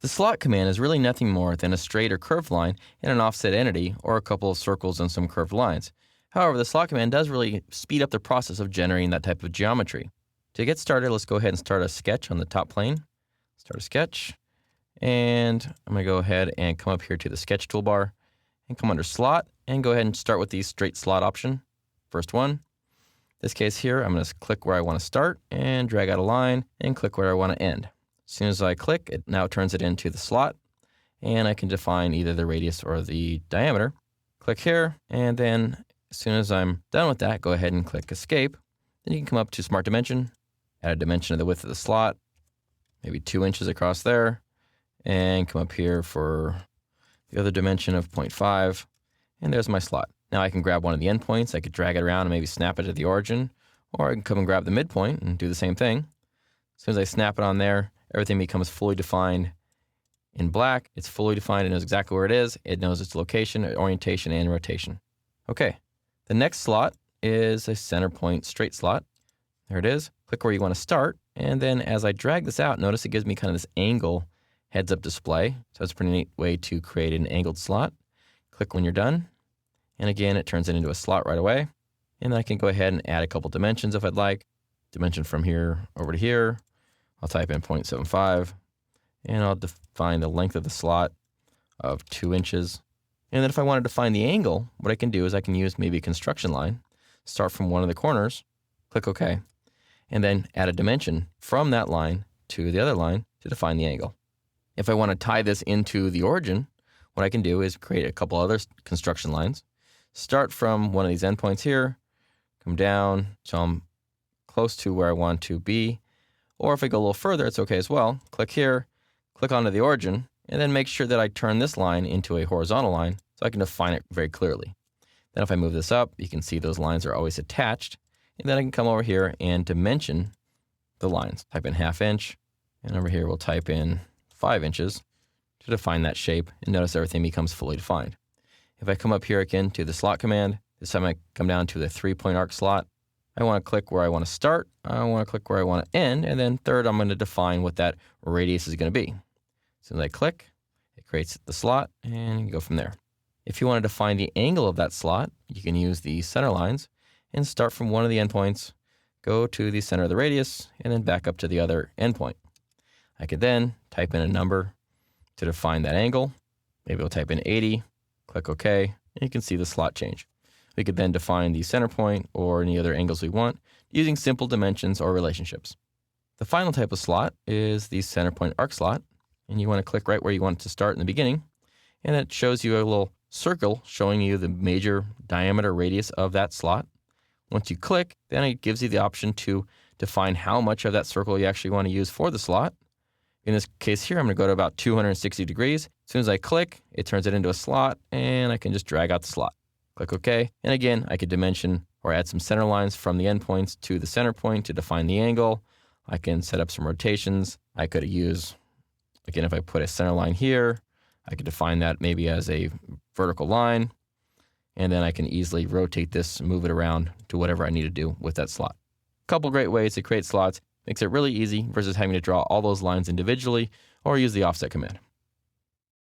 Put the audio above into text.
The slot command is really nothing more than a straight or curved line and an offset entity, or a couple of circles and some curved lines. However, the slot command does really speed up the process of generating that type of geometry. To get started, let's go ahead and start a sketch on the top plane. Start a sketch, and I'm going to go ahead and come up here to the sketch toolbar and come under slot and go ahead and start with the straight slot option. First one. In this case here, I'm going to click where I want to start and drag out a line and click where I want to end. As soon as I click, it now turns it into the slot, and I can define either the radius or the diameter. Click here, and then as soon as I'm done with that, go ahead and click escape. Then you can come up to Smart Dimension, add a dimension of the width of the slot, maybe 2 inches across there, and come up here for the other dimension of 0.5, and there's my slot. Now I can grab one of the endpoints, I could drag it around and maybe snap it to the origin, or I can come and grab the midpoint and do the same thing. As soon as I snap it on there, everything becomes fully defined in black. It's fully defined, it knows exactly where it is, it knows its location, orientation, and rotation. Okay, the next slot is a center point straight slot. There it is. Click where you want to start, and then as I drag this out, notice it gives me kind of this angle heads-up display. So it's a pretty neat way to create an angled slot. Click when you're done, and again, it turns it into a slot right away. And I can go ahead and add a couple dimensions if I'd like. Dimension from here over to here. I'll type in 0.75, and I'll define the length of the slot of 2 inches. And then if I wanted to find the angle, what I can do is I can use maybe a construction line, start from one of the corners, click OK, and then add a dimension from that line to the other line to define the angle. If I want to tie this into the origin, what I can do is create a couple other construction lines, start from one of these endpoints here, come down so I'm close to where I want to be, or if I go a little further, it's okay as well. Click here, click onto the origin, and then make sure that I turn this line into a horizontal line so I can define it very clearly. Then if I move this up, you can see those lines are always attached. And then I can come over here and dimension the lines. Type in 1/2 inch, and over here we'll type in 5 inches to define that shape, and notice everything becomes fully defined. If I come up here again to the slot command, this time I come down to the 3-point arc slot. I want to click where I want to start, I want to click where I want to end, and then third I'm going to define what that radius is going to be. As soon as I click, it creates the slot, and you go from there. If you want to define the angle of that slot, you can use the center lines and start from one of the endpoints, go to the center of the radius, and then back up to the other endpoint. I could then type in a number to define that angle. Maybe I'll type in 80, click OK, and you can see the slot change. We could then define the center point or any other angles we want using simple dimensions or relationships. The final type of slot is the center point arc slot, and you want to click right where you want it to start in the beginning, and it shows you a little circle showing you the major diameter radius of that slot. Once you click, then it gives you the option to define how much of that circle you actually want to use for the slot. In this case here, I'm going to go to about 260 degrees. As soon as I click, it turns it into a slot, and I can just drag out the slot. Click OK, and again, I could dimension or add some center lines from the endpoints to the center point to define the angle. I can set up some rotations. I could use, again, if I put a center line here, I could define that maybe as a vertical line, and then I can easily rotate this, move it around to whatever I need to do with that slot. A couple great ways to create slots. Makes it really easy versus having to draw all those lines individually or use the offset command.